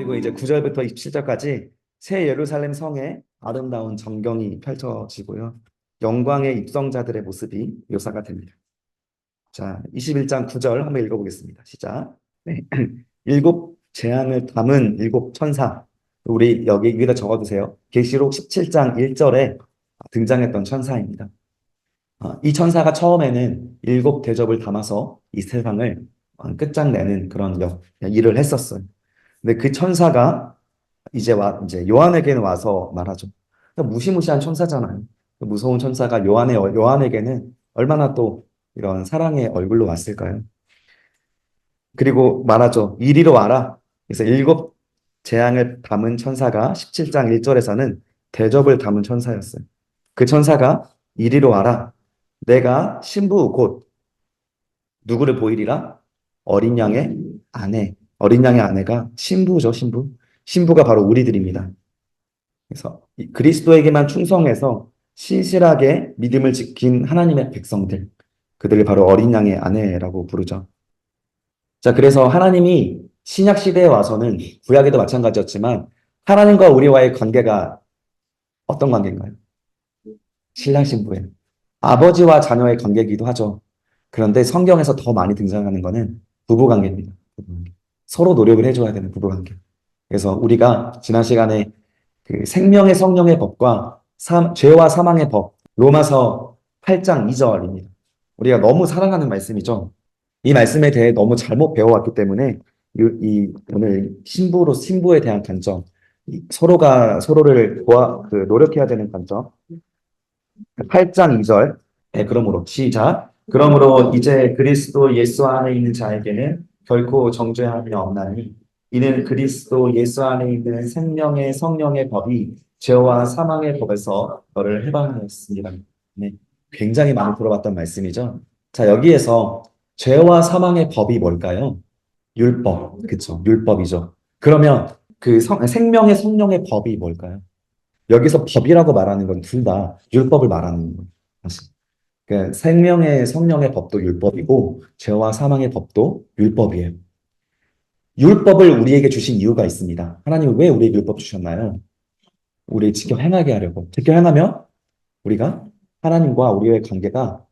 그리고 이제 9절부터 27절까지 새 예루살렘 성의 아름다운 전경이 펼쳐지고요. 영광의 입성자들의 모습이 묘사가 됩니다. 자, 21장 9절 한번 읽어보겠습니다. 시작. 네. 일곱 재앙을 담은 일곱 천사. 우리 여기 위에다 적어두세요. 계시록 17장 1절에 등장했던 천사입니다. 이 천사가 처음에는 일곱 대접을 담아서 이 세상을 끝장내는 그런 일을 했었어요. 근데 그 천사가 이제 요한에게는 와서 말하죠. 그러니까 무시무시한 천사잖아요. 그 무서운 천사가 요한에게는 얼마나 또 이런 사랑의 얼굴로 왔을까요? 그리고 말하죠. 이리로 와라. 그래서 일곱 재앙을 담은 천사가 17장 1절에서는 대접을 담은 천사였어요. 그 천사가 이리로 와라. 내가 신부 곧 누구를 보이리라? 어린 양의 아내. 어린 양의 아내가 신부죠, 신부. 신부가 바로 우리들입니다. 그래서 그리스도에게만 충성해서 신실하게 믿음을 지킨 하나님의 백성들. 그들을 바로 어린 양의 아내라고 부르죠. 자, 그래서 하나님이 신약 시대에 와서는 구약에도 마찬가지였지만 하나님과 우리와의 관계가 어떤 관계인가요? 신랑 신부예요. 아버지와 자녀의 관계이기도 하죠. 그런데 성경에서 더 많이 등장하는 것은 부부관계입니다. 부부관계. 서로 노력을 해줘야 되는 부부관계. 그래서 우리가 지난 시간에 그 생명의 성령의 법과 죄와 사망의 법, 로마서 8장 2절입니다. 우리가 너무 사랑하는 말씀이죠. 이 말씀에 대해 너무 잘못 배워왔기 때문에 오늘 신부에 대한 관점, 서로가 서로를 노력해야 되는 관점, 8장 2절. 네, 그러므로 시작. 그러므로 이제 그리스도 예수 안에 있는 자에게는 결코 정죄함이 없나니 이는 그리스도 예수 안에 있는 생명의 성령의 법이 죄와 사망의 법에서 너를 해방하였습니다. 네, 굉장히 많이 들어봤던 말씀이죠. 자, 여기에서 죄와 사망의 법이 뭘까요? 율법, 그쵸? 율법이죠. 그러면 그 생명의 성령의 법이 뭘까요? 여기서 법이라고 말하는 건 둘 다 율법을 말하는 거예요. 사실. 그러니까 생명의 성령의 법도 율법이고 죄와 사망의 법도 율법이에요. 율법을 우리에게 주신 이유가 있습니다. 하나님은 왜 우리에게 율법 주셨나요? 우리 지켜 행하게 하려고. 지켜 행하면 우리가 하나님과 우리의 관계가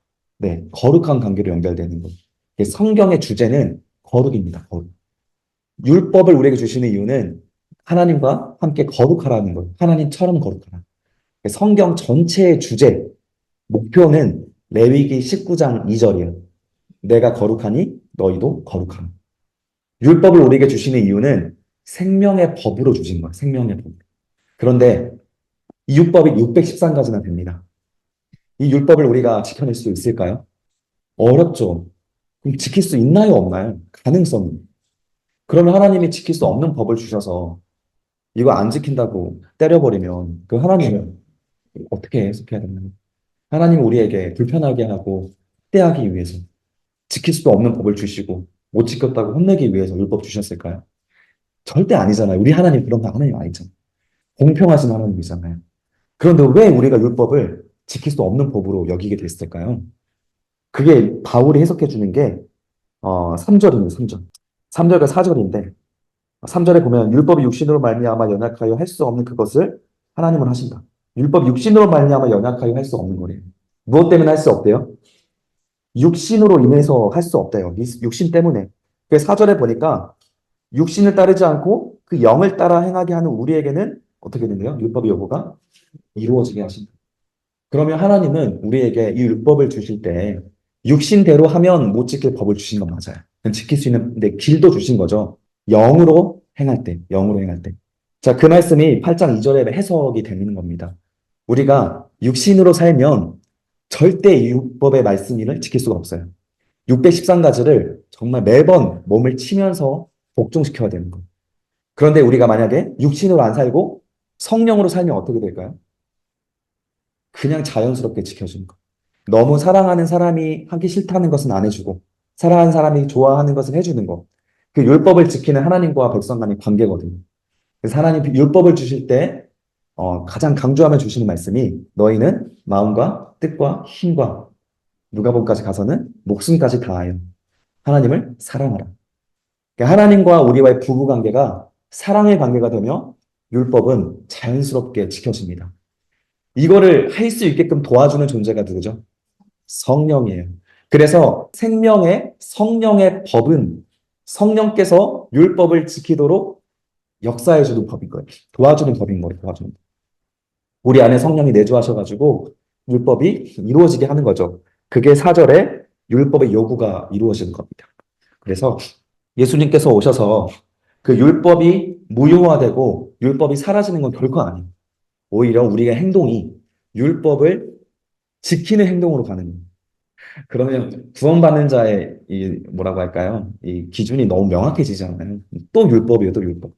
거룩한 관계로 연결되는 거예요. 성경의 주제는 거룩입니다. 거룩. 율법을 우리에게 주시는 이유는 하나님과 함께 거룩하라는 거예요. 하나님처럼 거룩하라. 성경 전체의 주제, 목표는 레위기 19장 2절이에요. 내가 거룩하니 너희도 거룩하라. 율법을 우리에게 주시는 이유는 생명의 법으로 주신 거예요. 생명의 법. 그런데 이 율법이 613가지나 됩니다. 이 율법을 우리가 지켜낼 수 있을까요? 어렵죠. 그럼 지킬 수 있나요, 없나요? 가능성이. 그러면 하나님이 지킬 수 없는 법을 주셔서 이거 안 지킨다고 때려버리면 그 하나님은 어떻게 해석해야 되나요? 하나님은 우리에게 불편하게 하고 학대하기 위해서 지킬 수도 없는 법을 주시고 못 지켰다고 혼내기 위해서 율법 주셨을까요? 절대 아니잖아요. 우리 하나님 그런 하나님 아니잖아요. 공평하신 하나님이잖아요. 그런데 왜 우리가 율법을 지킬 수 없는 법으로 여기게 됐을까요? 그게 바울이 해석해 주는 게 3절입니다. 3절. 3절과 4절인데 3절에 보면 율법이 육신으로 말미암아 연약하여 할 수 없는 그것을 하나님은 하신다. 율법이 육신으로 말미암아 연약하여 할 수 없는 거래요. 무엇 때문에 할 수 없대요? 육신으로 인해서 할 수 없대요. 육신 때문에. 그래서 4절에 보니까 육신을 따르지 않고 그 영을 따라 행하게 하는 우리에게는 어떻게 되네요? 율법의 요구가 이루어지게 하신다. 그러면 하나님은 우리에게 이 율법을 주실 때 육신대로 하면 못 지킬 법을 주신 건 맞아요. 지킬 수 있는 길도 주신 거죠. 영으로 행할 때, 영으로 행할 때. 자, 그 말씀이 8장 2절에 해석이 되는 겁니다. 우리가 육신으로 살면 절대 이 율법의 말씀을 지킬 수가 없어요. 613가지를 정말 매번 몸을 치면서 복종시켜야 되는 거예요. 그런데 우리가 만약에 육신으로 안 살고 성령으로 살면 어떻게 될까요? 그냥 자연스럽게 지켜주는 거. 너무 사랑하는 사람이 하기 싫다는 것은 안 해주고 사랑하는 사람이 좋아하는 것을 해주는 거. 그 율법을 지키는 하나님과 백성 간의 관계거든요. 그래서 하나님 율법을 주실 때 가장 강조하며 주시는 말씀이 너희는 마음과 뜻과 힘과 누가복음까지 가서는 목숨까지 다하여 하나님을 사랑하라. 그러니까 하나님과 우리와의 부부 관계가 사랑의 관계가 되며 율법은 자연스럽게 지켜집니다. 이거를 할 수 있게끔 도와주는 존재가 누구죠? 성령이에요. 그래서 생명의 성령의 법은 성령께서 율법을 지키도록 역사해주는 법인 거예요. 도와주는 법인 거예요. 도와주는. 우리 안에 성령이 내주하셔가지고 율법이 이루어지게 하는 거죠. 그게 4절에 율법의 요구가 이루어지는 겁니다. 그래서 예수님께서 오셔서 그 율법이 무효화되고 율법이 사라지는 건 결코 아니에요. 오히려 우리의 행동이 율법을 지키는 행동으로 가는 거예요. 그러면 구원받는 자의 이 뭐라고 할까요? 이 기준이 너무 명확해지잖아요. 또 율법이에요, 또 율법.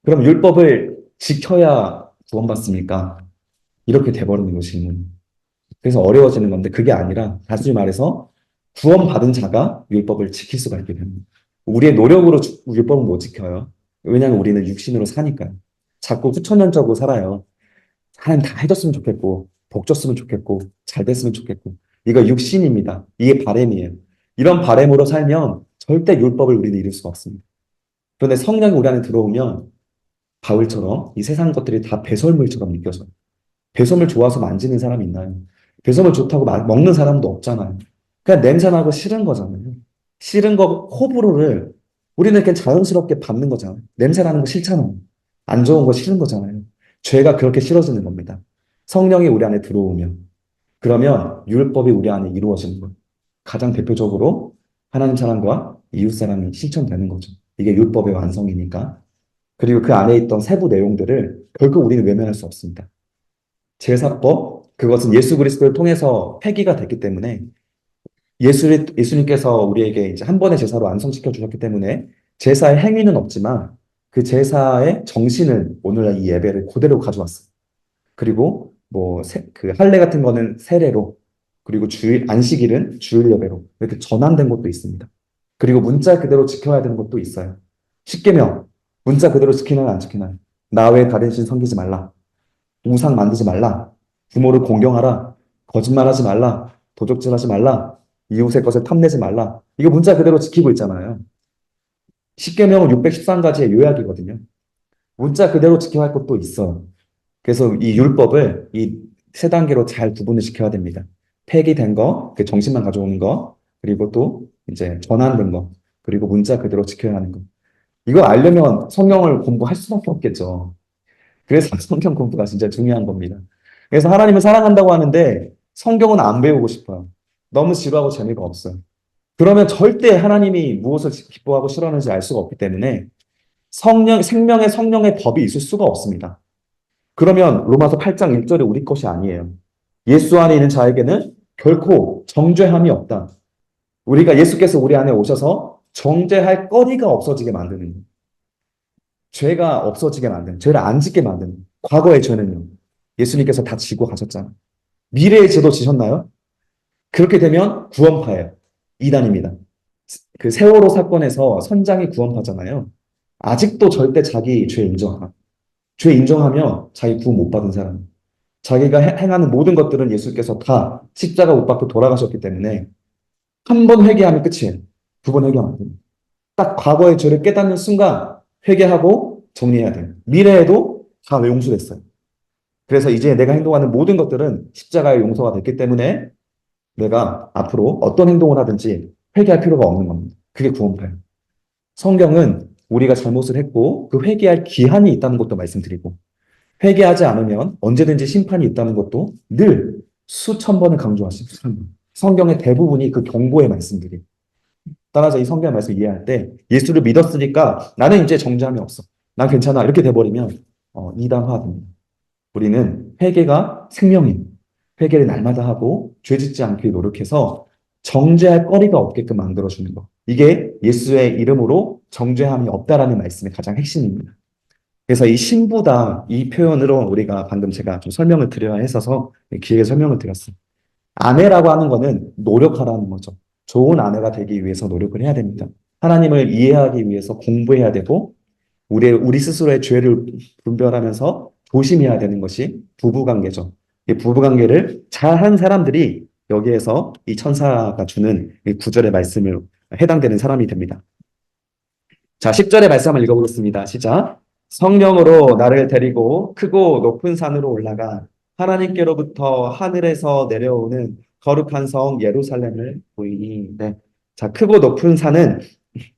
그럼 율법을 지켜야 구원받습니까? 이렇게 돼버리는 것이 그래서 어려워지는 건데 그게 아니라 다시 말해서 구원받은 자가 율법을 지킬 수가 있게 됩니다. 우리의 노력으로 율법은 못 지켜요. 왜냐하면 우리는 육신으로 사니까요. 자꾸 후천연적으로 살아요. 하나님 다 해줬으면 좋겠고 복 줬으면 좋겠고 잘 됐으면 좋겠고 이거 육신입니다. 이게 바램이에요. 이런 바램으로 살면 절대 율법을 우리는 이룰 수가 없습니다. 그런데 성령이 우리 안에 들어오면 바울처럼 이 세상 것들이 다 배설물처럼 느껴져요. 배설물 좋아서 만지는 사람이 있나요? 배설물 좋다고 먹는 사람도 없잖아요. 그냥 냄새나고 싫은 거잖아요. 싫은 거 호불호를 우리는 그냥 자연스럽게 받는 거잖아요. 냄새나는 거 싫잖아요. 안 좋은 거 싫은 거잖아요. 죄가 그렇게 싫어지는 겁니다. 성령이 우리 안에 들어오면 그러면 율법이 우리 안에 이루어지는 거예요. 가장 대표적으로 하나님 사랑과 이웃 사랑이 실천되는 거죠. 이게 율법의 완성이니까. 그리고 그 안에 있던 세부 내용들을 결코 우리는 외면할 수 없습니다. 제사법, 그것은 예수 그리스도를 통해서 폐기가 됐기 때문에 예수님께서 우리에게 이제 한 번의 제사로 완성시켜 주셨기 때문에 제사의 행위는 없지만 그 제사의 정신은 오늘날 이 예배를 그대로 가져왔어요. 그리고 뭐 그 할례 같은 거는 세례로 그리고 주일 안식일은 주일 예배로 이렇게 전환된 것도 있습니다. 그리고 문자 그대로 지켜야 되는 것도 있어요. 십계명 문자 그대로 지키나요, 안 지키나요? 나 외에 다른 신 섬기지 말라. 우상 만들지 말라. 부모를 공경하라. 거짓말하지 말라. 도적질하지 말라. 이웃의 것을 탐내지 말라. 이거 문자 그대로 지키고 있잖아요. 십계명은 613가지의 요약이거든요. 문자 그대로 지켜야 할 것도 있어요. 그래서 이 율법을 이 세 단계로 잘 구분을 시켜야 됩니다. 폐기된 거, 그 정신만 가져오는 거, 그리고 또 이제 전환된 거, 그리고 문자 그대로 지켜야 하는 거. 이거 알려면 성경을 공부할 수밖에 없겠죠. 그래서 성경 공부가 진짜 중요한 겁니다. 그래서 하나님을 사랑한다고 하는데 성경은 안 배우고 싶어요. 너무 지루하고 재미가 없어요. 그러면 절대 하나님이 무엇을 기뻐하고 싫어하는지 알 수가 없기 때문에 생명의 성령의 법이 있을 수가 없습니다. 그러면 로마서 8장 1절이 우리 것이 아니에요. 예수 안에 있는 자에게는 결코 정죄함이 없다. 우리가 예수께서 우리 안에 오셔서 정죄할 거리가 없어지게 만드는 거예요. 죄가 없어지게 만드는, 죄를 안 짓게 만드는, 과거의 죄는요. 예수님께서 다 지고 가셨잖아요. 미래의 죄도 지셨나요? 그렇게 되면 구원파예요. 이단입니다. 그 세월호 사건에서 선장이 구원파잖아요. 아직도 절대 자기 죄 인정하라. 죄 인정하면 자기 구원 못 받은 사람. 자기가 행하는 모든 것들은 예수께서 다 십자가 못 박고 돌아가셨기 때문에 한 번 회개하면 끝이에요. 두 번 회개하면 안 됩니다. 딱 과거의 죄를 깨닫는 순간 회개하고 정리해야 돼요. 미래에도 다 용서됐어요. 그래서 이제 내가 행동하는 모든 것들은 십자가의 용서가 됐기 때문에 내가 앞으로 어떤 행동을 하든지 회개할 필요가 없는 겁니다. 그게 구원파예요. 성경은 우리가 잘못을 했고 그 회개할 기한이 있다는 것도 말씀드리고 회개하지 않으면 언제든지 심판이 있다는 것도 늘 수천 번을 강조하십니다. 수천 번. 성경의 대부분이 그 경고의 말씀들이. 따라서 이 성경의 말씀 을 이해할 때 예수를 믿었으니까 나는 이제 정죄함이 없어. 난 괜찮아. 이렇게 돼버리면 이단화됩니다. 우리는 회개가 생명인 회개를 날마다 하고 죄짓지 않게 노력해서 정죄할 거리가 없게끔 만들어주는 것. 이게 예수의 이름으로 정죄함이 없다라는 말씀의 가장 핵심입니다. 그래서 이 신부다 이 표현으로 우리가 방금 제가 좀 설명을 드려야 했어서 길게 설명을 드렸어요. 아내라고 하는 거는 노력하라는 거죠. 좋은 아내가 되기 위해서 노력을 해야 됩니다. 하나님을 이해하기 위해서 공부해야 되고 우리 스스로의 죄를 분별하면서 조심해야 되는 것이 부부관계죠. 이 부부관계를 잘한 사람들이 여기에서 이 천사가 주는 이 9절의 말씀을 해당되는 사람이 됩니다. 자, 10절의 말씀 한번 읽어보겠습니다. 시작. 성령으로 나를 데리고 크고 높은 산으로 올라가 하나님께로부터 하늘에서 내려오는 거룩한 성 예루살렘을 보이니. 네. 자, 크고 높은 산은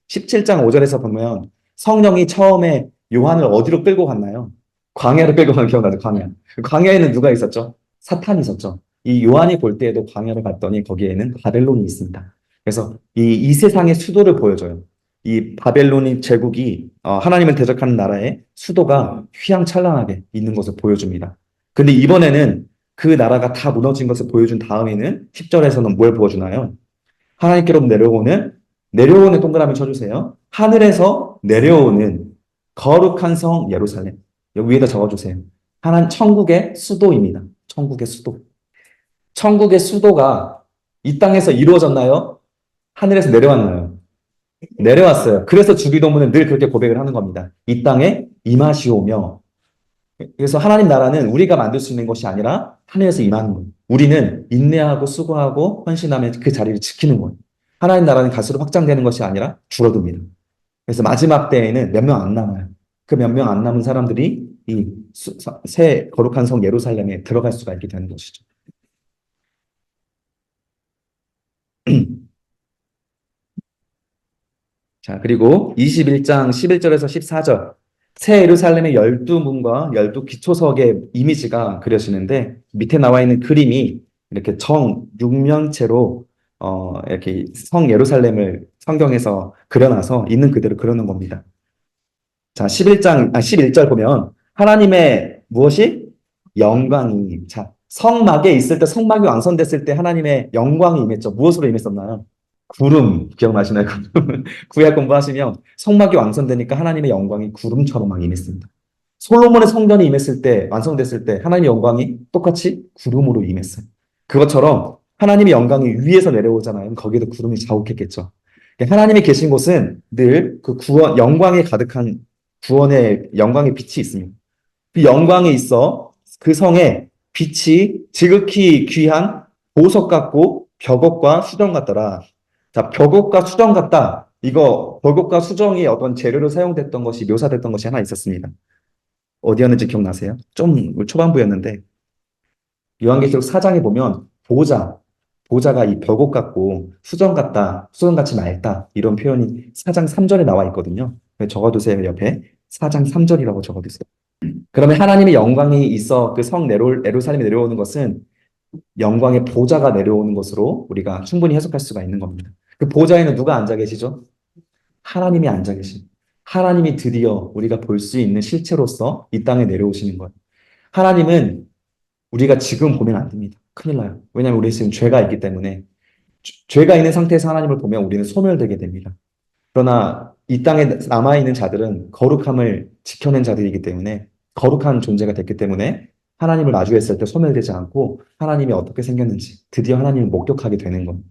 17장 5절에서 보면 성령이 처음에 요한을 어디로 끌고 갔나요? 광야로 끌고 간 기억나죠? 광야. 그 광야에는 누가 있었죠? 사탄이 있었죠. 이 요한이 볼 때에도 광야로 갔더니 거기에는 바벨론이 있습니다. 그래서 이 세상의 수도를 보여줘요. 이 바벨론이 제국이 하나님을 대적하는 나라의 수도가 휘황찬란하게 있는 것을 보여줍니다. 근데 이번에는 그 나라가 다 무너진 것을 보여준 다음에는 10절에서는 뭘 보여주나요? 하나님께로 내려오는 동그라미 쳐주세요. 하늘에서 내려오는 거룩한 성 예루살렘. 여기 위에다 적어주세요. 하나님 천국의 수도입니다. 천국의 수도. 천국의 수도가 이 땅에서 이루어졌나요? 하늘에서 내려왔나요? 내려왔어요. 그래서 주기도문은 늘 그렇게 고백을 하는 겁니다. 이 땅에 임하시오며. 그래서 하나님 나라는 우리가 만들 수 있는 것이 아니라 하늘에서 임하는 거예요. 우리는 인내하고 수고하고 헌신하며 그 자리를 지키는 거예요. 하나님 나라는 갈수록 확장되는 것이 아니라 줄어듭니다. 그래서 마지막 때에는 몇 명 안 남아요. 그 몇 명 안 남은 사람들이 이 새 거룩한 성 예루살렘에 들어갈 수가 있게 되는 것이죠. 자, 그리고 21장 11절에서 14절. 새 예루살렘의 12문과 12기초석의 이미지가 그려지는데 밑에 나와 있는 그림이 이렇게 육면체로 이렇게 성 예루살렘을 성경에서 그려놔서 있는 그대로 그려놓은 겁니다. 자, 11절 보면 하나님의 무엇이? 영광이. 자, 성막에 있을 때 성막이 완성됐을 때 하나님의 영광이 임했죠. 무엇으로 임했었나요? 구름 기억나시나요? 구약 공부하시면 성막이 완성되니까 하나님의 영광이 구름처럼 막 임했습니다. 솔로몬의 성전이 임했을 때 완성됐을 때 하나님의 영광이 똑같이 구름으로 임했어요. 그것처럼 하나님의 영광이 위에서 내려오잖아요. 거기에도 구름이 자욱했겠죠. 하나님이 계신 곳은 늘 그 구원 영광에 가득한 구원의 영광의 빛이 있습니다. 그 영광이 있어 그 성에 빛이 지극히 귀한 보석 같고 벽옥과 수정 같더라. 자, 벽옥과 수정 같다. 이거 벽옥과 수정이 어떤 재료로 사용됐던 것이 묘사됐던 것이 하나 있었습니다. 어디였는지 기억나세요? 좀 초반부였는데 요한계시록 4장에 보면 보자가 이 벽옥 같고 수정 같다, 수정같이 맑다 이런 표현이 4장 3절에 나와 있거든요. 적어두세요. 옆에 4장 3절이라고 적어두세요. 그러면 하나님의 영광이 있어 그 성 예루살렘에 내려오는 것은 영광의 보좌가 내려오는 것으로 우리가 충분히 해석할 수가 있는 겁니다. 그 보좌에는 누가 앉아 계시죠? 하나님이 앉아 계신. 하나님이 드디어 우리가 볼 수 있는 실체로서 이 땅에 내려오시는 거예요. 하나님은 우리가 지금 보면 안 됩니다. 큰일 나요. 왜냐하면 우리 지금 죄가 있기 때문에 죄가 있는 상태에서 하나님을 보면 우리는 소멸되게 됩니다. 그러나 이 땅에 남아있는 자들은 거룩함을 지켜낸 자들이기 때문에 거룩한 존재가 됐기 때문에 하나님을 마주했을 때 소멸되지 않고 하나님이 어떻게 생겼는지 드디어 하나님을 목격하게 되는 겁니다.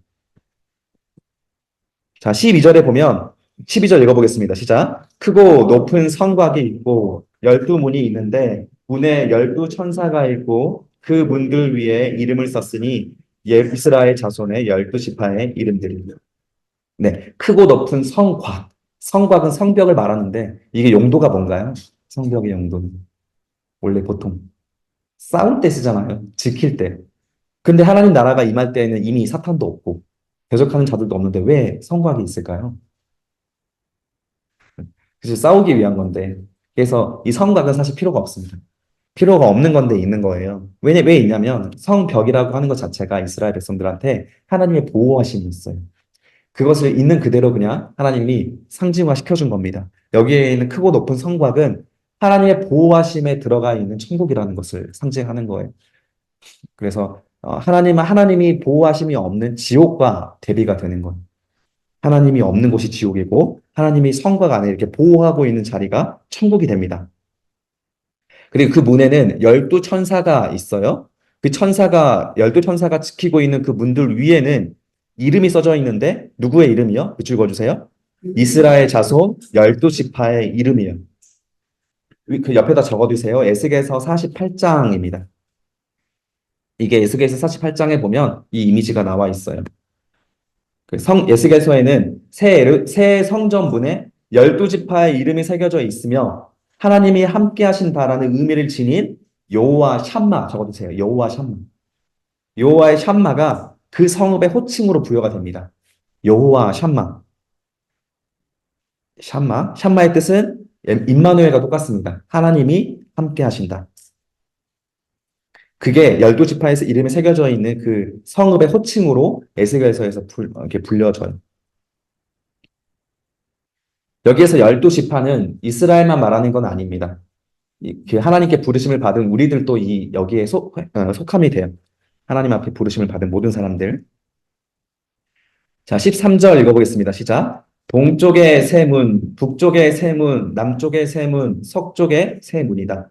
자, 12절에 보면 12절 읽어보겠습니다. 시작. 크고 높은 성곽이 있고 12문이 있는데 문에 12천사가 있고 그 문들 위에 이름을 썼으니 이스라엘 자손의 12지파의 이름들입니다. 네, 크고 높은 성곽. 성곽은 성벽을 말하는데 이게 용도가 뭔가요? 성벽의 용도는 원래 보통 싸울 때 쓰잖아요. 지킬 때. 근데 하나님 나라가 임할 때에는 이미 사탄도 없고 대적하는 자들도 없는데 왜 성곽이 있을까요? 그래서 싸우기 위한 건데. 그래서 이 성곽은 사실 필요가 없습니다. 필요가 없는 건데 있는 거예요. 왜 있냐면 성벽이라고 하는 것 자체가 이스라엘 백성들한테 하나님의 보호하심이 있어요. 그것을 있는 그대로 그냥 하나님이 상징화 시켜준 겁니다. 여기에 있는 크고 높은 성곽은 하나님의 보호하심에 들어가 있는 천국이라는 것을 상징하는 거예요. 그래서 하나님이 보호하심이 없는 지옥과 대비가 되는 거예요. 하나님이 없는 곳이 지옥이고 하나님이 성곽 안에 이렇게 보호하고 있는 자리가 천국이 됩니다. 그리고 그 문에는 12천사가 있어요. 그 12천사가 지키고 있는 그 문들 위에는 이름이 써져 있는데 누구의 이름이요? 그 읽어주세요. 이스라엘 자손 12지파의 이름이요. 그 옆에다 적어두세요. 에스겔서 48장입니다. 이게 에스겔서 48장에 보면 이 이미지가 나와 있어요. 에스겔서에는 새 성전문에 12지파의 이름이 새겨져 있으며 하나님이 함께 하신다라는 의미를 지닌 여호와 샴마 적어두세요. 여호와 샴마. 여호와의 샴마가 그 성읍의 호칭으로 부여가 됩니다. 여호와 샴마. 샴마. 샴마의 뜻은 임마누엘과 똑같습니다. 하나님이 함께 하신다. 그게 열두 지파에서 이름이 새겨져 있는 그 성읍의 호칭으로 에스겔서에서 이렇게 불려져요. 여기에서 열두 지파는 이스라엘만 말하는 건 아닙니다. 그 하나님께 부르심을 받은 우리들도 여기에 속함이 돼요. 하나님 앞에 부르심을 받은 모든 사람들. 자, 13절 읽어보겠습니다. 시작. 동쪽의 세 문, 북쪽의 세 문, 남쪽의 세 문, 서쪽의 세 문이다.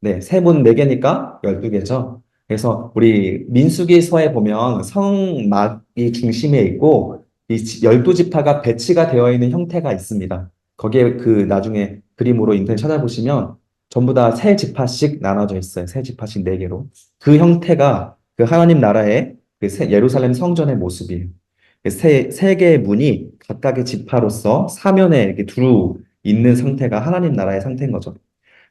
네, 세 문 4개니까 12개죠. 그래서 우리 민수기서에 보면 성막이 중심에 있고 이 12지파가 배치가 되어 있는 형태가 있습니다. 거기에 그 나중에 그림으로 인터넷 찾아보시면 전부 다 세 지파씩 나눠져 있어요. 세 지파씩 4개로. 그 형태가 그 하나님 나라의 그 예루살렘 성전의 모습이에요. 세 개의 문이 각각의 지파로서 사면에 이렇게 두루 있는 상태가 하나님 나라의 상태인 거죠.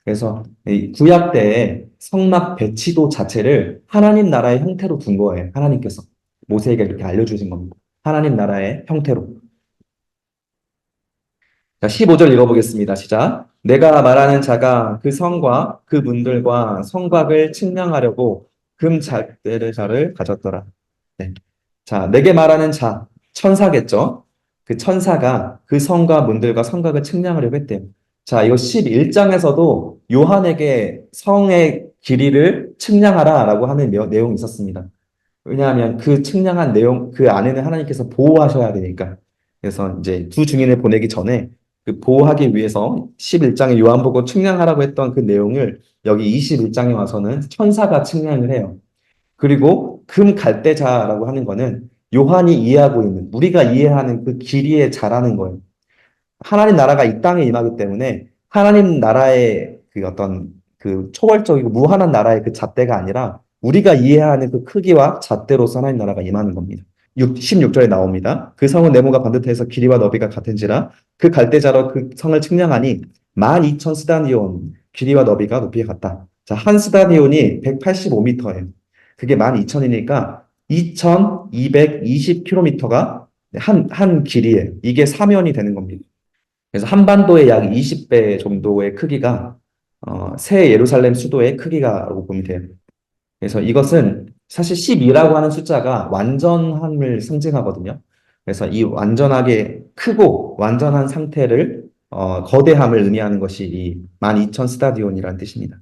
그래서 이 구약 때의 성막 배치도 자체를 하나님 나라의 형태로 둔 거예요. 하나님께서 모세에게 이렇게 알려주신 겁니다. 하나님 나라의 형태로. 자, 15절 읽어보겠습니다. 시작. 내가 말하는 자가 그 성과 그 문들과 성곽을 측량하려고 금잘대를 가졌더라. 네. 자, 내게 말하는 자, 천사겠죠? 그 천사가 그 성과 문들과 성곽을 측량하려고 했대요. 자, 이거 11장에서도 요한에게 성의 길이를 측량하라라고 하는 내용이 있었습니다. 왜냐하면 그 측량한 내용, 그 안에는 하나님께서 보호하셔야 되니까. 그래서 이제 두 증인을 보내기 전에 그 보호하기 위해서 11장에 요한복음 측량하라고 했던 그 내용을 여기 21장에 와서는 천사가 측량을 해요. 그리고 금 갈대자라고 하는 거는 요한이 이해하고 있는, 우리가 이해하는 그 길이에 자라는 거예요. 하나님 나라가 이 땅에 임하기 때문에 하나님 나라의 그 어떤 그 초월적이고 무한한 나라의 그 잣대가 아니라 우리가 이해하는 그 크기와 잣대로서 하나님 나라가 임하는 겁니다. 16절에 나옵니다. 그 성은 네모가 반듯해서 길이와 너비가 같은지라 그 갈대자로 그 성을 측량하니 12,000 스다디온 길이와 너비가 높이가 같다. 자, 한 스다디온이 185m예요. 그게 12,000이니까 2,220km가 한 길이에요. 이게 사면이 되는 겁니다. 그래서 한반도의 약 20배 정도의 크기가 새 예루살렘 수도의 크기가라고 보면 돼요. 그래서 이것은 사실 12라고 하는 숫자가 완전함을 상징하거든요. 그래서 이 완전하게 크고 완전한 상태를 거대함을 의미하는 것이 이 12,000 스타디온이라는 뜻입니다.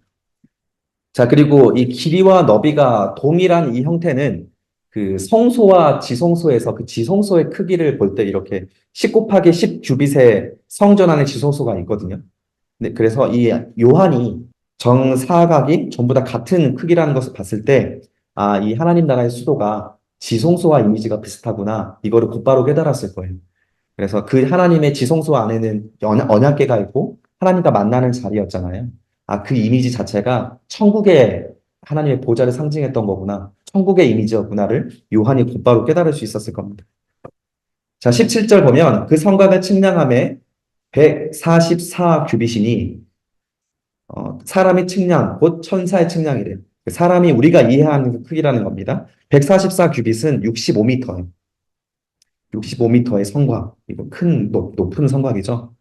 자, 그리고 이 길이와 너비가 동일한 이 형태는 그 성소와 지성소에서 그 지성소의 크기를 볼 때 이렇게 10 곱하기 10 규빗의 성전 안에 지성소가 있거든요. 네, 그래서 이 요한이 정사각이 전부 다 같은 크기라는 것을 봤을 때, 아, 이 하나님 나라의 수도가 지성소와 이미지가 비슷하구나. 이거를 곧바로 깨달았을 거예요. 그래서 그 하나님의 지성소 안에는 언약궤가 있고 하나님과 만나는 자리였잖아요. 아, 그 이미지 자체가 천국의 하나님의 보좌를 상징했던 거구나. 천국의 이미지였구나를 요한이 곧바로 깨달을 수 있었을 겁니다. 자, 17절 보면 그 성곽의 측량함에 144 규빗이니 사람의 측량, 곧 천사의 측량이래요. 사람이 우리가 이해하는 그 크기라는 겁니다. 144 규빗은 65m예요. 65m의 성곽. 이거 높은 성곽이죠.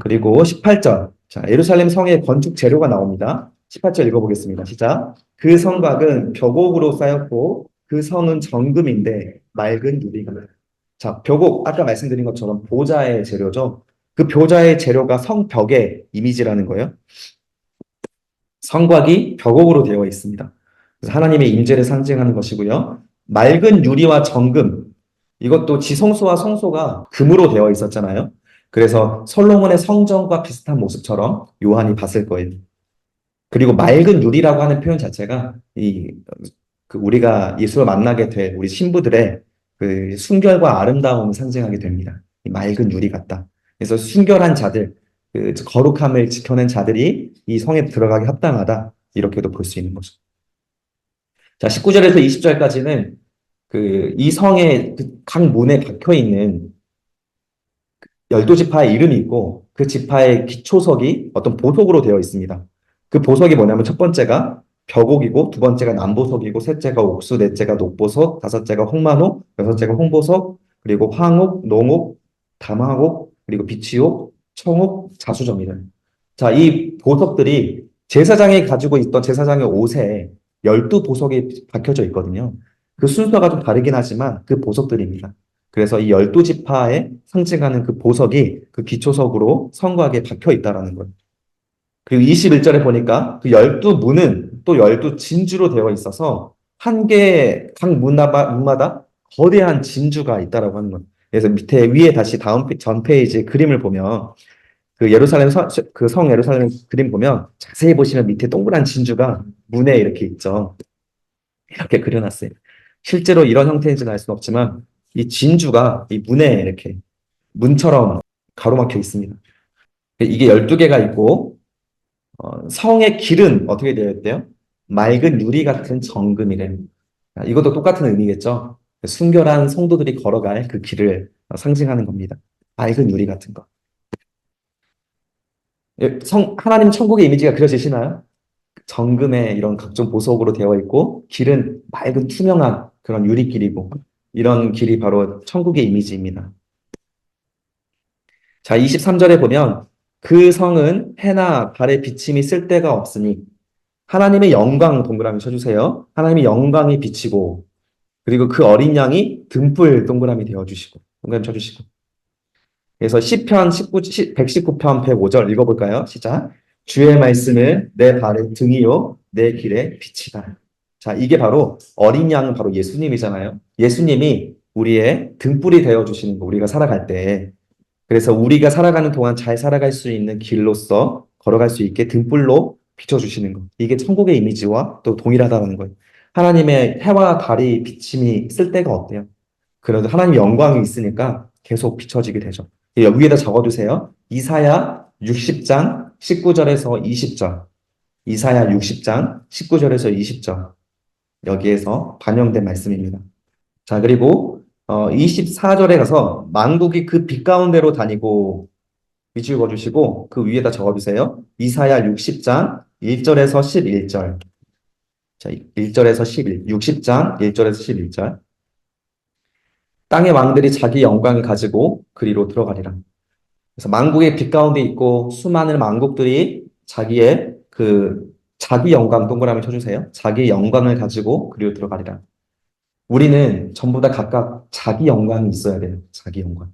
그리고 18절. 자, 예루살렘 성의 건축 재료가 나옵니다. 18절 읽어보겠습니다. 시작. 그 성곽은 벽옥으로 쌓였고 그 성은 정금인데 맑은 유리가. 자, 벽옥 아까 말씀드린 것처럼 보좌의 재료죠. 그 보좌의 재료가 성벽의 이미지라는 거예요. 성곽이 벽옥으로 되어 있습니다. 그래서 하나님의 임재를 상징하는 것이고요. 맑은 유리와 정금, 이것도 지성소와 성소가 금으로 되어 있었잖아요. 그래서 솔로몬의 성전과 비슷한 모습처럼 요한이 봤을 거예요. 그리고 맑은 유리라고 하는 표현 자체가 그 우리가 예수를 만나게 될 우리 신부들의 그 순결과 아름다움을 상징하게 됩니다. 이 맑은 유리 같다. 그래서 순결한 자들, 그 거룩함을 지켜낸 자들이 이 성에 들어가기 합당하다. 이렇게도 볼 수 있는 거죠. 자, 19절에서 20절까지는 그 이 성의 각 문에 박혀 있는 열두 지파의 이름이 있고 그 지파의 기초석이 어떤 보석으로 되어 있습니다. 그 보석이 뭐냐면 첫 번째가 벽옥이고 두 번째가 남보석이고 셋째가 옥수, 넷째가 녹보석, 다섯째가 홍만옥, 여섯째가 홍보석, 그리고 황옥, 농옥, 담화옥, 그리고 비치옥, 청옥, 자수정이래. 자, 이 보석들이 제사장이 가지고 있던 제사장의 옷에 12보석이 박혀져 있거든요. 그 순서가 좀 다르긴 하지만 그 보석들입니다. 그래서 이 12지파에 상징하는 그 보석이 그 기초석으로 성곽에 박혀 있다라는 거예요. 그리고 21절에 보니까 그 12문은 또 12진주로 되어 있어서 한 개, 각 문마다 거대한 진주가 있다라고 하는 거예요. 그래서 밑에 위에 다시 전 페이지 그림을 보면 그 예루살렘 그 성 예루살렘 그림 보면 자세히 보시면 밑에 동그란 진주가 문에 이렇게 있죠. 이렇게 그려놨어요. 실제로 이런 형태인지는 알 수는 없지만 이 진주가 이 문에 이렇게 문처럼 가로막혀 있습니다. 이게 12개가 있고 성의 길은 어떻게 되어 있대요? 맑은 유리 같은 정금이래. 이것도 똑같은 의미겠죠? 순결한 성도들이 걸어갈 그 길을 상징하는 겁니다. 맑은 유리 같은 거. 하나님 천국의 이미지가 그려지시나요? 정금의 이런 각종 보석으로 되어 있고 길은 맑은 투명한 그런 유리길이고 이런 길이 바로 천국의 이미지입니다. 자, 23절에 보면 그 성은 해나 달의 비침이 쓸 데가 없으니 하나님의 영광 동그라미 쳐주세요. 하나님의 영광이 비치고 그리고 그 어린 양이 등불 동그라미 되어주시고 동그라미 쳐주시고 그래서 시편 119편 105절 읽어볼까요? 시작. 주의 말씀은 내 발의 등이요 내 길의 빛이다. 자, 이게 바로 어린 양은 바로 예수님이잖아요. 예수님이 우리의 등불이 되어주시는 거 우리가 살아갈 때 그래서 우리가 살아가는 동안 잘 살아갈 수 있는 길로서 걸어갈 수 있게 등불로 비춰주시는 것. 이게 천국의 이미지와 또 동일하다는 거예요. 하나님의 해와 달이 비침이 쓸 데가 없대요. 그래도 하나님의 영광이 있으니까 계속 비춰지게 되죠. 여기에다 적어두세요. 이사야 60장 19절에서 20절. 이사야 60장 19절에서 20절. 여기에서 반영된 말씀입니다. 자, 그리고 24절에 가서 만국이 그 빛 가운데로 다니고 밑줄 그어주시고 그 위에다 적어주세요. 이사야 60장 1절에서 11절. 자, 1절에서 11, 60장 1절에서 11절. 땅의 왕들이 자기 영광을 가지고 그리로 들어가리라. 그래서 만국의 빛 가운데 있고 수많은 만국들이 자기 영광 동그라미 쳐주세요. 자기 영광을 가지고 그리로 들어가리라. 우리는 전부 다 각각 자기 영광이 있어야 돼요. 자기 영광.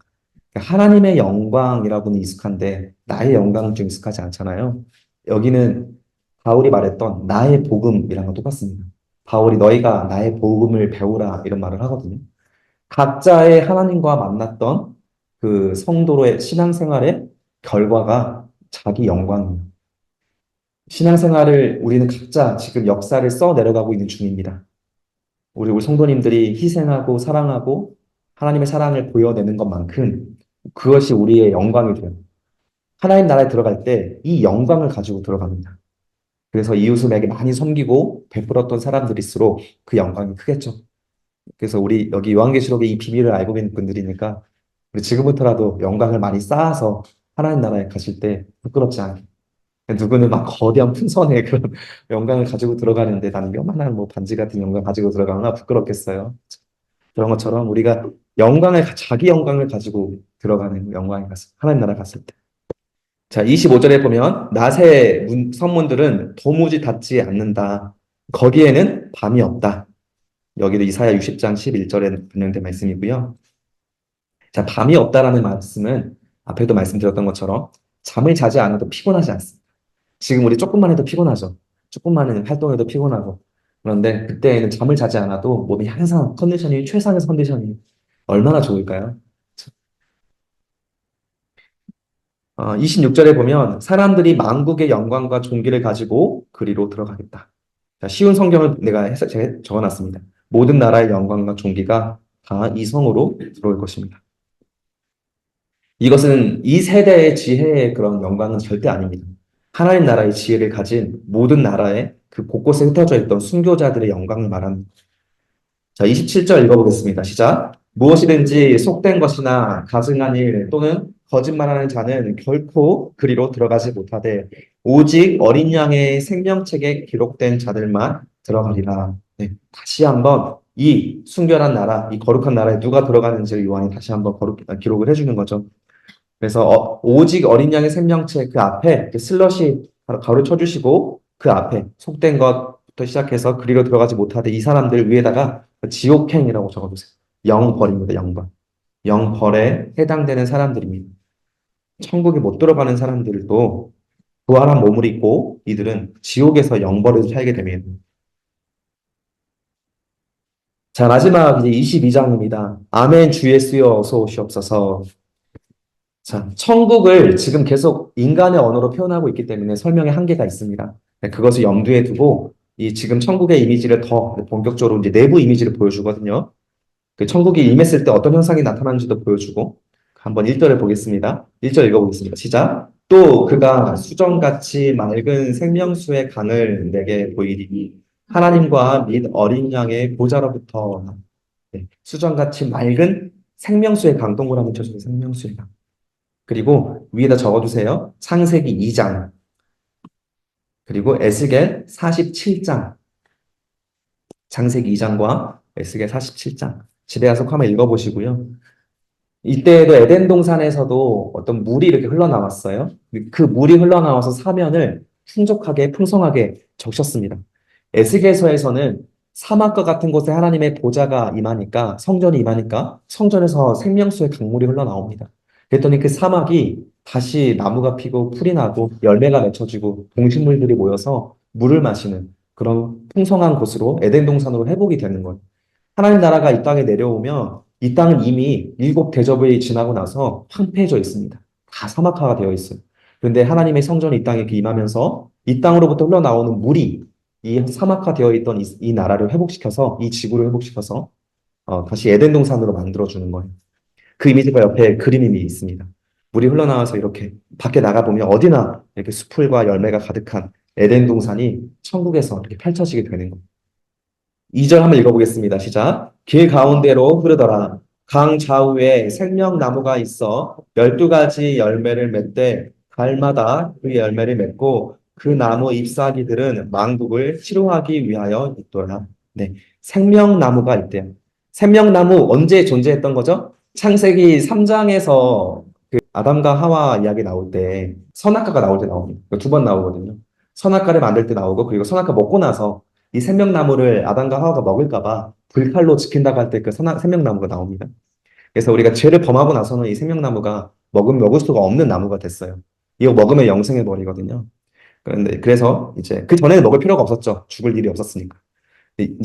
그러니까 하나님의 영광이라고는 익숙한데 나의 영광은 좀 익숙하지 않잖아요. 여기는 바울이 말했던 나의 복음이랑 똑같습니다. 바울이 너희가 나의 복음을 배우라 이런 말을 하거든요. 각자의 하나님과 만났던 그 성도로의 신앙생활의 결과가 자기 영광입니다. 신앙생활을 우리는 각자 지금 역사를 써 내려가고 있는 중입니다. 우리 성도님들이 희생하고 사랑하고 하나님의 사랑을 보여내는 것만큼 그것이 우리의 영광이 돼요. 하나님 나라에 들어갈 때 이 영광을 가지고 들어갑니다. 그래서 이웃에게 많이 섬기고 베풀었던 사람들일수록 그 영광이 크겠죠. 그래서 우리 여기 요한계시록의 이 비밀을 알고 있는 분들이니까 우리 지금부터라도 영광을 많이 쌓아서 하나님 나라에 가실 때 부끄럽지 않게 누구는 막 거대한 풍선에 그런 영광을 가지고 들어가는데 나는 요만한 뭐 반지 같은 영광 가지고 들어가나 부끄럽겠어요. 그런 것처럼 우리가 자기 영광을 가지고 들어가는 영광에 하나님 나라 갔을 때. 자, 25절에 보면 낫의 성문들은 도무지 닫지 않는다. 거기에는 밤이 없다. 여기도 이사야 60장 11절에 반영된 말씀이고요. 자, 밤이 없다라는 말씀은 앞에도 말씀드렸던 것처럼 잠을 자지 않아도 피곤하지 않습니다. 지금 우리 조금만 해도 피곤하죠. 조금만 활동해도 피곤하고. 그런데 그때에는 잠을 자지 않아도 몸이 항상 컨디션이 최상의 컨디션이 얼마나 좋을까요? 26절에 보면 사람들이 만국의 영광과 존귀를 가지고 그리로 들어가겠다. 자, 쉬운 성경을 제가 적어놨습니다. 모든 나라의 영광과 존귀가 다 이 성으로 들어올 것입니다. 이것은 이 세대의 지혜의 그런 영광은 절대 아닙니다. 하나님 나라의 지혜를 가진 모든 나라의 그 곳곳에 흩어져 있던 순교자들의 영광을 말합니다. 자, 27절 읽어보겠습니다. 시작. 무엇이든지 속된 것이나 가증한 일 또는 거짓말하는 자는 결코 그리로 들어가지 못하되 오직 어린 양의 생명책에 기록된 자들만 들어가리라. 네, 다시 한번 이 순결한 나라, 이 거룩한 나라에 누가 들어가는지를 요한이 다시 한번 기록을 해주는 거죠. 그래서 오직 어린 양의 생명책 그 앞에 슬롯이 가로 쳐주시고 그 앞에 속된 것부터 시작해서 그리로 들어가지 못하되 이 사람들 위에다가 지옥행이라고 적어주세요. 영벌입니다. 영벌. 영벌에 해당되는 사람들입니다. 천국에 못 들어가는 사람들도 부활한 몸을 입고 이들은 지옥에서 영벌을 살게 됩니다. 자, 마지막 이제 22장입니다. 아멘 주 예수여 어서 오시옵소서. 자, 천국을 지금 계속 인간의 언어로 표현하고 있기 때문에 설명에 한계가 있습니다. 네, 그것을 염두에 두고 이 지금 천국의 이미지를 더 본격적으로 이제 내부 이미지를 보여주거든요. 그 천국이 임했을 때 어떤 현상이 나타나는지도 보여주고 한번 1절을 보겠습니다. 1절 읽어보겠습니다. 시작. 또 그가 수정같이 맑은 생명수의 강을 내게 보이리니 하나님과 및 어린 양의 보좌로부터 네, 수정같이 맑은 생명수의 강 동그라미 한번 쳐주세요. 생명수의 강. 그리고 위에다 적어두세요. 창세기 2장. 그리고 에스겔 47장. 창세기 2장과 에스겔 47장. 집에 가서 한번 읽어보시고요. 이때에도 에덴 동산에서도 어떤 물이 이렇게 흘러나왔어요. 그 물이 흘러나와서 사면을 풍족하게, 풍성하게 적셨습니다. 에스겔서에서는 사막과 같은 곳에 하나님의 보좌가 임하니까, 성전이 임하니까 성전에서 생명수의 강물이 흘러나옵니다. 그랬더니 그 사막이 다시 나무가 피고 풀이 나고 열매가 맺혀지고 동식물들이 모여서 물을 마시는 그런 풍성한 곳으로 에덴 동산으로 회복이 되는 거예요. 하나님 나라가 이 땅에 내려오면 이 땅은 이미 7대접이 지나고 나서 황폐해져 있습니다. 다 사막화가 되어 있어요. 그런데 하나님의 성전이 이 땅에 임하면서 이 땅으로부터 흘러나오는 물이 이 사막화되어 있던 이 나라를 회복시켜서 이 지구를 회복시켜서 다시 에덴 동산으로 만들어주는 거예요. 그 이미지가 옆에 그림이 있습니다. 물이 흘러나와서 이렇게 밖에 나가보면 어디나 이렇게 수풀과 열매가 가득한 에덴 동산이 천국에서 이렇게 펼쳐지게 되는 거예요. 2절 한번 읽어보겠습니다. 시작. 길 가운데로 흐르더라. 강 좌우에 생명나무가 있어 12가지 열매를 맺되 갈마다 그 열매를 맺고 그 나무 잎사귀들은 만국을 치료하기 위하여 있더라. 네, 생명나무가 있대요. 생명나무 언제 존재했던 거죠? 창세기 3장에서 그 아담과 하와 이야기 나올 때 선악과가 나올 때 나옵니다. 2번 나오거든요. 선악과를 만들 때 나오고 그리고 선악과 먹고 나서 이 생명나무를 아담과 하와가 먹을까봐 불칼로 지킨다고 할 때 그 생명나무가 나옵니다. 그래서 우리가 죄를 범하고 나서는 이 생명나무가 먹을 수가 없는 나무가 됐어요. 이거 먹으면 영생해 버리거든요. 그런데 그래서 이제 그 전에는 먹을 필요가 없었죠. 죽을 일이 없었으니까.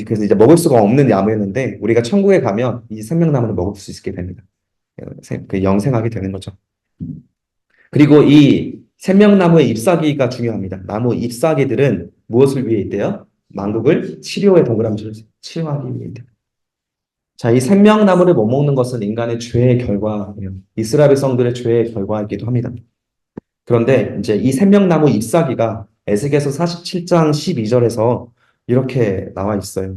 그래서 이제 먹을 수가 없는 나무였는데 우리가 천국에 가면 이 생명나무를 먹을 수 있게 됩니다. 그 영생하게 되는 거죠. 그리고 이 생명나무의 잎사귀가 중요합니다. 나무 잎사귀들은 무엇을 위해 있대요? 만국을 치료의 동그라미 쳐주세요. 치료하기 위해 있대요. 자, 이 생명나무를 못 먹는 것은 인간의 죄의 결과예요. 이스라엘 백성들의 죄의 결과이기도 합니다. 그런데 이제 이 생명나무 잎사귀가 에스겔서 47장 12절에서 이렇게 나와 있어요.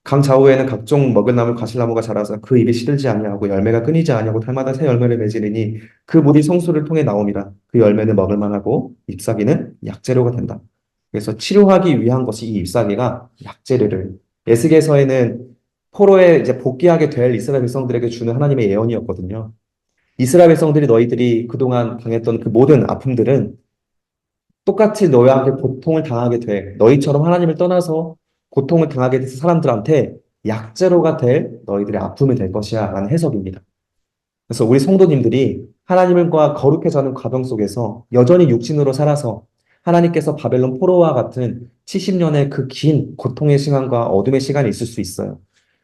강 좌우에는 각종 먹을 나무 가시나무가 자라서 그 입이 시들지 아니하고 열매가 끊이지 아니하고 달마다 새 열매를 맺으리니 그 물이 성소를 통해 나옵니다. 그 열매는 먹을 만하고 잎사귀는 약재료가 된다. 그래서 치료하기 위한 것이 이 잎사귀가 약재료를 에스겔서에는 포로에 이제 복귀하게 될 이스라엘 백성들에게 주는 하나님의 예언이었거든요. 이스라엘 백성들이 너희들이 그동안 당했던 그 모든 아픔들은 똑같이 너희와 함께 고통을 당하게 돼. 너희처럼 하나님을 떠나서 고통을 당하게 돼서 사람들한테 약재로가 될 너희들의 아픔이 될 것이야 라는 해석입니다. 그래서 우리 성도님들이 하나님과 거룩해져는 과정 속에서 여전히 육신으로 살아서 하나님께서 바벨론 포로와 같은 70년의 그 긴 고통의 시간과 어둠의 시간이 있을 수 있어요.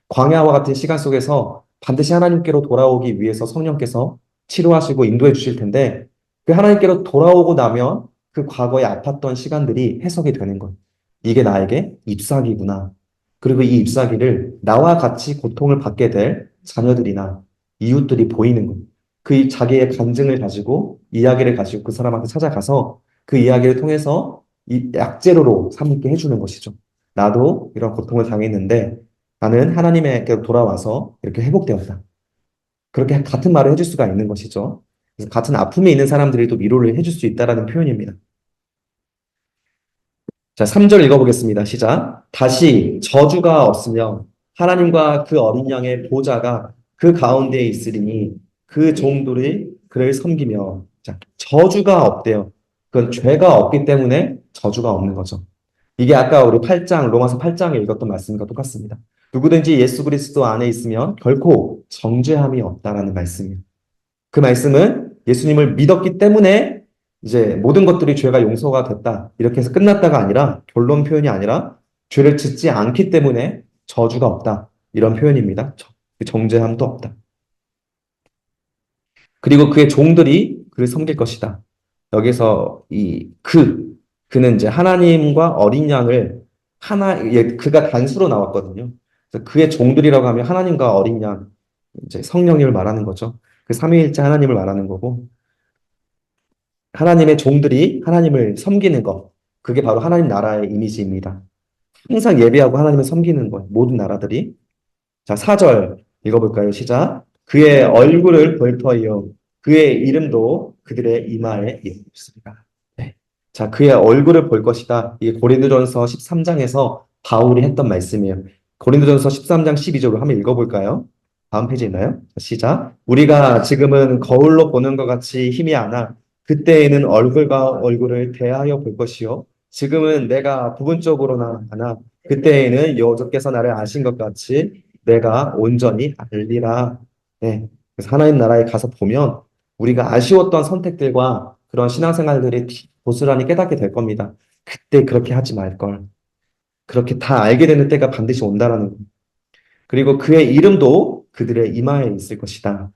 광야와 같은 시간 속에서 반드시 하나님께로 돌아오기 위해서 성령께서 치료하시고 인도해 주실 텐데 그 하나님께로 돌아오고 나면 그 과거에 아팠던 시간들이 해석이 되는 거예요. 이게 나에게 잎사귀구나. 그리고 이 잎사귀를 나와 같이 고통을 받게 될 자녀들이나 이웃들이 보이는 거예요. 그 자기의 간증을 가지고 이야기를 가지고 그 사람한테 찾아가서 그 이야기를 통해서 이 약재료로 삼게 해주는 것이죠. 나도 이런 고통을 당했는데 나는 하나님에게 돌아와서 이렇게 회복되었다. 그렇게 같은 말을 해줄 수가 있는 것이죠. 그래서 같은 아픔에 있는 사람들이 또 위로를 해줄 수 있다라는 표현입니다. 자, 3절 읽어보겠습니다. 시작. 다시 저주가 없으며 하나님과 그 어린 양의 보좌가 그 가운데에 있으리니 그 종들이 그를 섬기며. 자, 저주가 없대요. 그건 죄가 없기 때문에 저주가 없는 거죠. 이게 아까 우리 8장, 로마서 8장에 읽었던 말씀과 똑같습니다. 누구든지 예수 그리스도 안에 있으면 결코 정죄함이 없다라는 말씀이에요. 그 말씀은 예수님을 믿었기 때문에 이제 모든 것들이 죄가 용서가 됐다. 이렇게 해서 끝났다가 아니라 결론 표현이 아니라 죄를 짓지 않기 때문에 저주가 없다. 이런 표현입니다. 정죄함도 없다. 그리고 그의 종들이 그를 섬길 것이다. 여기서 그는 이제 하나님과 어린 양을 그가 단수로 나왔거든요. 그래서 그의 종들이라고 하면 하나님과 어린 양, 이제 성령님을 말하는 거죠. 그 삼위일체 하나님을 말하는 거고, 하나님의 종들이 하나님을 섬기는 것. 그게 바로 하나님 나라의 이미지입니다. 항상 예배하고 하나님을 섬기는 거예요. 모든 나라들이. 자, 4절 읽어볼까요? 시작. 그의 얼굴을 볼 터이요. 그의 이름도 그들의 이마에 있습니다. 네. 자, 그의 얼굴을 볼 것이다. 이게 고린도전서 13장에서 바울이 했던 말씀이에요. 고린도전서 13장 12절로 한번 읽어볼까요? 다음 페이지 있나요? 자, 시작. 우리가 지금은 거울로 보는 것 같이 힘이 안 나. 그때에는 얼굴과 얼굴을 대하여 볼 것이요. 지금은 내가 부분적으로나 하나 그때에는 여호와께서 나를 아신 것 같이 내가 온전히 알리라. 네. 그래서 하나님 나라에 가서 보면 우리가 아쉬웠던 선택들과 그런 신앙생활들이 고스란히 깨닫게 될 겁니다. 그때 그렇게 하지 말 걸. 그렇게 다 알게 되는 때가 반드시 온다라는 거. 그리고 그의 이름도 그들의 이마에 있을 것이다.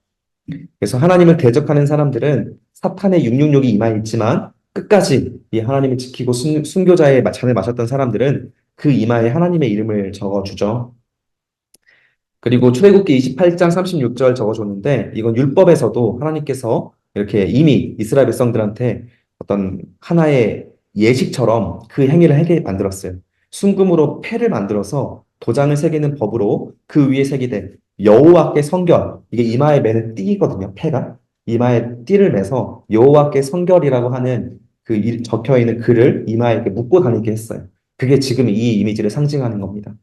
그래서 하나님을 대적하는 사람들은 사탄의 666이 이마에 있지만 끝까지 이 하나님을 지키고 순교자의 잔을 마셨던 사람들은 그 이마에 하나님의 이름을 적어주죠. 그리고 출애굽기 28장 36절 적어줬는데 이건 율법에서도 하나님께서 이렇게 이미 이스라엘 백성들한테 어떤 하나의 예식처럼 그 행위를 하게 만들었어요. 순금으로 패를 만들어서 도장을 새기는 법으로 그 위에 새기되 여호와께 성결, 이게 이마에 매는 띠거든요. 패가 이마에 띠를 매서 여호와께 성결이라고 하는 적혀 있는 글을 이마에 이렇게 묶고 다니게 했어요. 그게 지금 이 이미지를 상징하는 겁니다.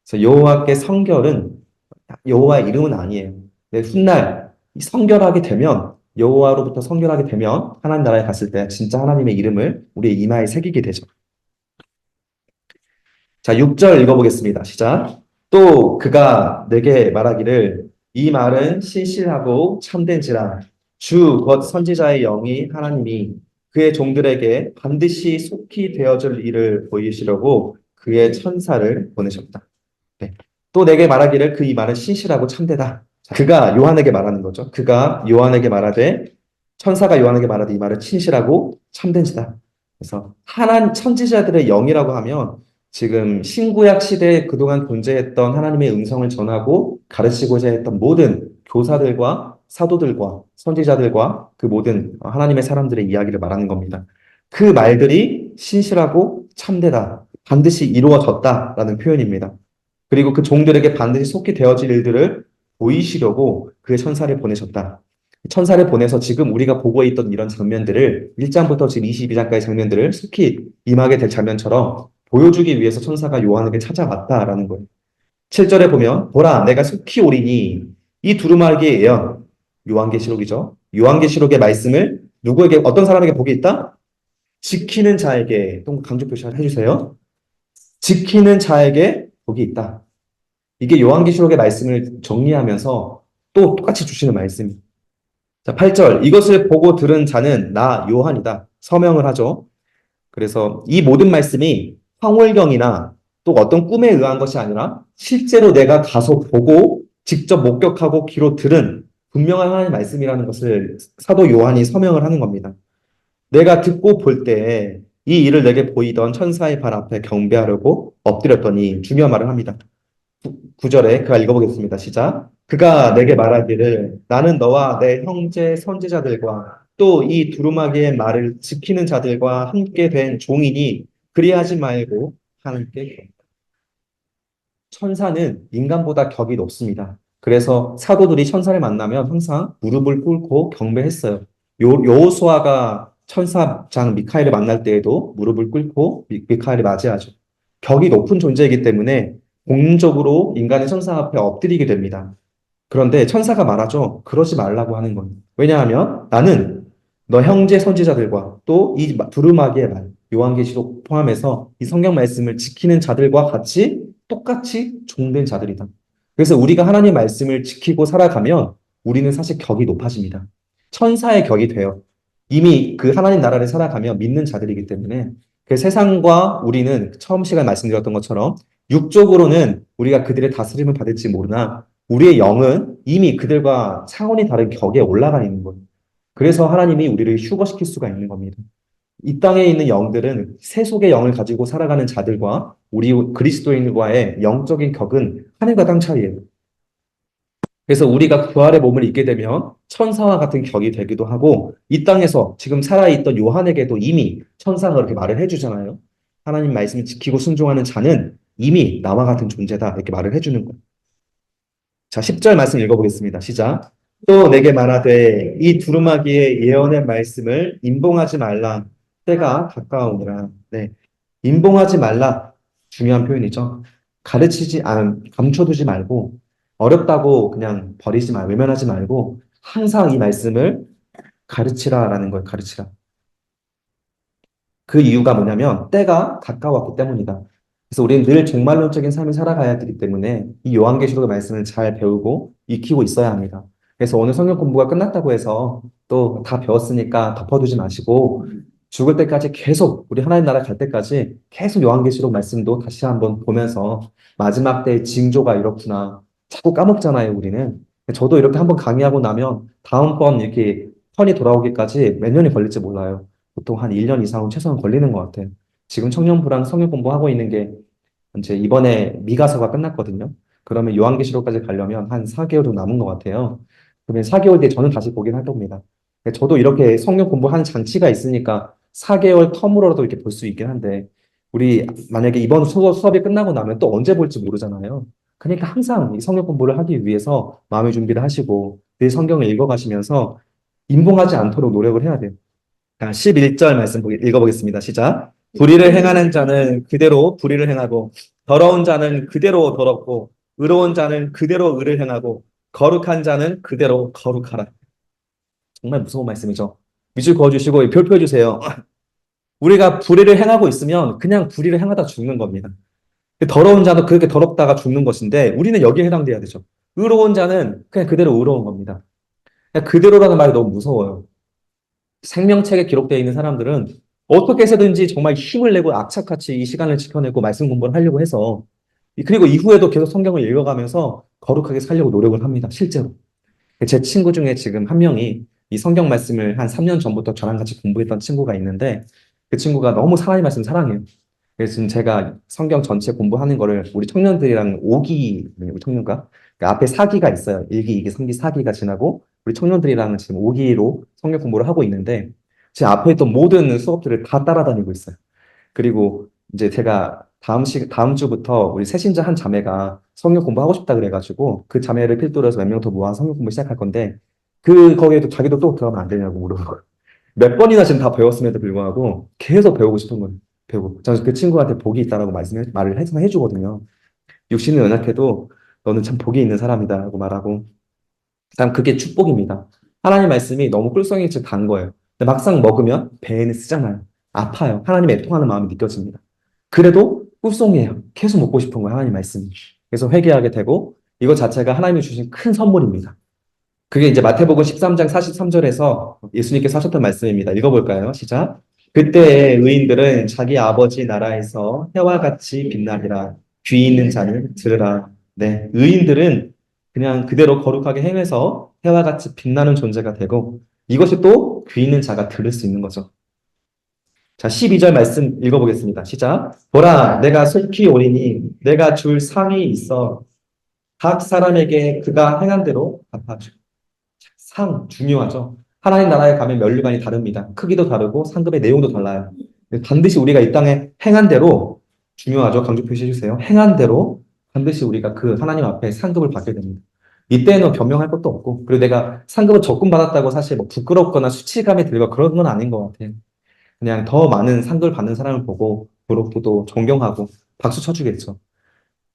그래서 여호와께 성결은 여호와의 이름은 아니에요. 근데 훗날 성결하게 되면 여호와로부터 성결하게 되면 하나님 나라에 갔을 때 진짜 하나님의 이름을 우리의 이마에 새기게 되죠. 자, 6절 읽어보겠습니다. 시작. 또 그가 내게 말하기를 이 말은 신실하고 참된지라 주 곧 선지자의 영이 하나님이 그의 종들에게 반드시 속히 되어줄 일을 보이시려고 그의 천사를 보내셨다. 네. 또 내게 말하기를 그 이 말은 신실하고 참되다. 그가 요한에게 말하는 거죠. 그가 요한에게 말하되 천사가 요한에게 말하되 이 말은 신실하고 참된지다. 그래서 하나님 천지자들의 영이라고 하면 지금 신구약 시대에 그동안 존재했던 하나님의 음성을 전하고 가르치고자 했던 모든 교사들과 사도들과 선지자들과 그 모든 하나님의 사람들의 이야기를 말하는 겁니다. 그 말들이 신실하고 참되다. 반드시 이루어졌다라는 표현입니다. 그리고 그 종들에게 반드시 속히 되어질 일들을 보이시려고 그의 천사를 보내셨다. 천사를 보내서 지금 우리가 보고 있던 이런 장면들을 1장부터 지금 22장까지 장면들을 속히 임하게 될 장면처럼 보여주기 위해서 천사가 요한에게 찾아왔다라는 거예요. 7절에 보면 보라 내가 속히 오리니 이 두루마기의 예언 요한계시록이죠. 요한계시록의 말씀을 누구에게 어떤 사람에게 복이 있다? 지키는 자에게 또 강조 표시를 해주세요. 지키는 자에게 복이 있다. 이게 요한계시록의 말씀을 정리하면서 또 똑같이 주시는 말씀이. 자, 8절. 이것을 보고 들은 자는 나 요한이다. 서명을 하죠. 그래서 이 모든 말씀이 황홀경이나 또 어떤 꿈에 의한 것이 아니라 실제로 내가 가서 보고 직접 목격하고 귀로 들은 분명한 하나님의 말씀이라는 것을 사도 요한이 서명을 하는 겁니다. 내가 듣고 볼 때 이 일을 내게 보이던 천사의 발 앞에 경배하려고 엎드렸더니 중요한 말을 합니다. 9절에 그가 읽어보겠습니다. 시작. 그가 내게 말하기를 나는 너와 내 형제 선지자들과 또 이 두루마기의 말을 지키는 자들과 함께 된 종이니 그리하지 말고 함께. 천사는 인간보다 격이 높습니다. 그래서 사도들이 천사를 만나면 항상 무릎을 꿇고 경배했어요. 여호수아가 천사장 미카엘을 만날 때에도 무릎을 꿇고 미카엘을 맞이하죠. 격이 높은 존재이기 때문에 공적으로 인간의 천사 앞에 엎드리게 됩니다. 그런데 천사가 말하죠. 그러지 말라고 하는 거예요. 왜냐하면 나는 너 형제 선지자들과 또 이 두루마기의 말, 요한계시록 포함해서 이 성경 말씀을 지키는 자들과 같이 똑같이 종된 자들이다. 그래서 우리가 하나님 말씀을 지키고 살아가면 우리는 사실 격이 높아집니다. 천사의 격이 돼요. 이미 그 하나님 나라를 살아가며 믿는 자들이기 때문에 그 세상과 우리는 처음 시간에 말씀드렸던 것처럼 육적으로는 우리가 그들의 다스림을 받을지 모르나 우리의 영은 이미 그들과 차원이 다른 격에 올라가 있는 거예요. 그래서 하나님이 우리를 휴거시킬 수가 있는 겁니다. 이 땅에 있는 영들은 세속의 영을 가지고 살아가는 자들과 우리 그리스도인과의 영적인 격은 하늘과 땅 차이예요. 그래서 우리가 부활의 몸을 입게 되면 천사와 같은 격이 되기도 하고 이 땅에서 지금 살아있던 요한에게도 이미 천사가 그렇게 말을 해주잖아요. 하나님 말씀을 지키고 순종하는 자는 이미 나와 같은 존재다 이렇게 말을 해주는 거예요. 자, 10절 말씀 읽어보겠습니다. 시작. 또 내게 말하되 이 두루마기의 예언의 말씀을 임봉하지 말라. 때가 가까우니라. 네. 임봉하지 말라. 중요한 표현이죠. 감춰두지 말고 어렵다고 그냥 버리지 말고 외면하지 말고 항상 이 말씀을 가르치라라는 거예요. 가르치라. 그 이유가 뭐냐면 때가 가까웠기 때문이다. 그래서 우리는 늘 종말론적인 삶을 살아가야 되기 때문에 이 요한계시록의 말씀을 잘 배우고 익히고 있어야 합니다. 그래서 오늘 성경 공부가 끝났다고 해서 또 다 배웠으니까 덮어두지 마시고 죽을 때까지 계속 우리 하나님 나라 갈 때까지 계속 요한계시록 말씀도 다시 한번 보면서 마지막 때의 징조가 이렇구나. 자꾸 까먹잖아요, 우리는. 저도 이렇게 한번 강의하고 나면 다음번 이렇게 턴이 돌아오기까지 몇 년이 걸릴지 몰라요. 보통 한 1년 이상은 최소한 걸리는 것 같아요. 지금 청년부랑 성경 공부하고 있는 게 이제 이번에 미가서가 끝났거든요. 그러면 요한계시록까지 가려면 한 4개월도 남은 것 같아요. 그러면 4개월 뒤에 저는 다시 보긴 할 겁니다. 저도 이렇게 성경 공부하는 장치가 있으니까 4개월 텀으로라도 이렇게 볼 수 있긴 한데, 우리 만약에 이번 수업이 끝나고 나면 또 언제 볼지 모르잖아요. 그러니까 항상 이 성경 공부를 하기 위해서 마음의 준비를 하시고 늘 성경을 읽어가시면서 임봉하지 않도록 노력을 해야 돼요. 자, 11절 말씀 읽어보겠습니다. 시작. 불의를 행하는 자는 그대로 불의를 행하고 더러운 자는 그대로 더럽고 의로운 자는 그대로 의를 행하고 거룩한 자는 그대로 거룩하라. 정말 무서운 말씀이죠. 밑줄 그어주시고 별표 해주세요. 우리가 불의를 행하고 있으면 그냥 불의를 행하다 죽는 겁니다. 더러운 자도 그렇게 더럽다가 죽는 것인데 우리는 여기에 해당돼야 되죠. 의로운 자는 그냥 그대로 의로운 겁니다. 그냥 그대로라는 말이 너무 무서워요. 생명책에 기록되어 있는 사람들은 어떻게 해서든지 정말 힘을 내고 악착같이 이 시간을 지켜내고 말씀 공부를 하려고 해서 그리고 이후에도 계속 성경을 읽어가면서 거룩하게 살려고 노력을 합니다. 실제로. 제 친구 중에 지금 한 명이 이 성경 말씀을 한 3년 전부터 저랑 같이 공부했던 친구가 있는데 그 친구가 너무 하나님 말씀 사랑해요. 그래서 지금 제가 성경 전체 공부하는 거를 우리 청년들이랑 5기, 우리 청년가? 그러니까 앞에 4기가 있어요. 1기, 2기, 3기, 4기가 지나고 우리 청년들이랑 지금 5기로 성경 공부를 하고 있는데 제 앞에 있던 모든 수업들을 다 따라다니고 있어요. 그리고 이제 제가 다음 주부터 우리 새신자 한 자매가 성경 공부하고 싶다 그래가지고 그 자매를 필두로 해서 몇 명 더 모아 성경 공부 시작할 건데 거기에도 자기도 또 들어가면 안 되냐고 물어보는 거예요. 몇 번이나 지금 다 배웠음에도 불구하고 계속 배우고 싶은 거예요. 배우고. 저는 그 친구한테 복이 있다라고 말을 해주거든요. 육신은 연약해도 너는 참 복이 있는 사람이다라고 말하고. 참 그게 축복입니다. 하나님 말씀이 너무 꿀성이 단 거예요. 근데 막상 먹으면 배에는 쓰잖아요. 아파요. 하나님 애통하는 마음이 느껴집니다. 그래도 꿀송이에요. 계속 먹고 싶은 거예요. 하나님 말씀이. 그래서 회개하게 되고 이거 자체가 하나님이 주신 큰 선물입니다. 그게 이제 마태복음 13장 43절에서 예수님께서 하셨던 말씀입니다. 읽어볼까요? 시작. 그때의 의인들은 자기 아버지 나라에서 해와 같이 빛나리라. 귀 있는 자는 들으라. 네, 의인들은 그냥 그대로 거룩하게 행해서 해와 같이 빛나는 존재가 되고 이것이 또 귀 있는 자가 들을 수 있는 거죠. 자, 12절 말씀 읽어보겠습니다. 시작. 보라, 내가 속히 오리니 내가 줄 상이 있어 각 사람에게 그가 행한 대로 갚아주고. 상 중요하죠. 하나님 나라에 가면 면류관이 다릅니다. 크기도 다르고 상급의 내용도 달라요. 반드시 우리가 이 땅에 행한 대로 중요하죠. 강조 표시해 주세요. 행한 대로 반드시 우리가 그 하나님 앞에 상급을 받게 됩니다. 이때는 변명할 것도 없고, 그리고 내가 상급을 적금 받았다고 사실 뭐 부끄럽거나 수치감이 들고 그런 건 아닌 것 같아요. 그냥 더 많은 상급을 받는 사람을 보고 부럽고 또 존경하고 박수 쳐주겠죠.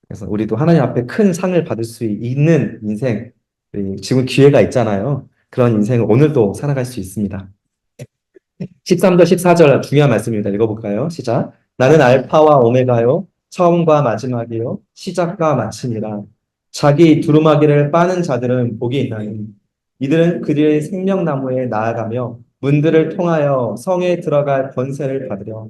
그래서 우리도 하나님 앞에 큰 상을 받을 수 있는 인생, 지금 기회가 있잖아요. 그런 인생을 오늘도 살아갈 수 있습니다. 13절, 14절 중요한 말씀입니다. 읽어볼까요? 시작. 나는 알파와 오메가요. 처음과 마지막이요. 시작과 마침이라. 자기 두루마기를 빠는 자들은 복이 있나니. 이들은 그들의 생명나무에 나아가며 문들을 통하여 성에 들어갈 권세를 받으려.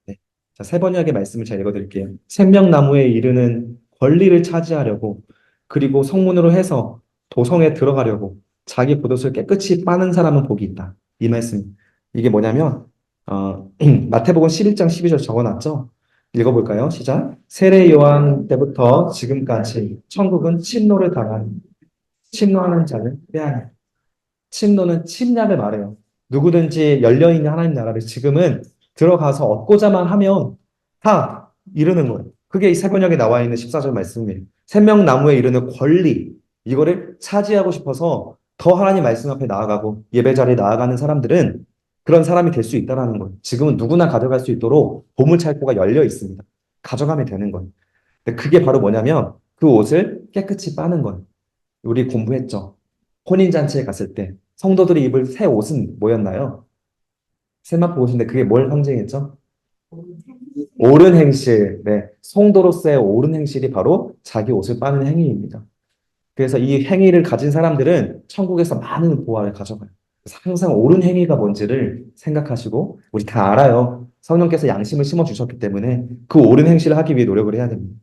네. 자, 세 번역의 말씀을 제가 읽어드릴게요. 생명나무에 이르는 권리를 차지하려고 그리고 성문으로 해서 도성에 들어가려고 자기 겉옷을 깨끗이 빠는 사람은 복이 있다. 이 말씀. 이게 뭐냐면 마태복음 11장 12절 적어놨죠? 읽어볼까요? 시작. 세례 요한 때부터 지금까지 천국은 침노를 당한 침노하는 자는 빼앗는 침노는 침략을 말해요. 누구든지 열려있는 하나님 나라를 지금은 들어가서 얻고자만 하면 다 이루는 거예요. 그게 이 세번역에 나와 있는 14절 말씀이에요. 생명나무에 이르는 권리, 이거를 차지하고 싶어서 더 하나님 말씀 앞에 나아가고 예배 자리에 나아가는 사람들은 그런 사람이 될 수 있다는 거예요. 지금은 누구나 가져갈 수 있도록 보물창고가 열려 있습니다. 가져가면 되는 거예요. 근데 그게 바로 뭐냐면 그 옷을 깨끗이 빠는 거예요. 우리 공부했죠. 혼인잔치에 갔을 때 성도들이 입을 새 옷은 뭐였나요? 세마포 옷인데 그게 뭘 상징했죠? 옳은 행실. 네. 성도로서의 옳은 행실이 바로 자기 옷을 빠는 행위입니다. 그래서 이 행위를 가진 사람들은 천국에서 많은 보화를 가져가요. 그래서 항상 옳은 행위가 뭔지를 생각하시고 우리 다 알아요. 성령께서 양심을 심어 주셨기 때문에 그 옳은 행실을 하기 위해 노력을 해야 됩니다.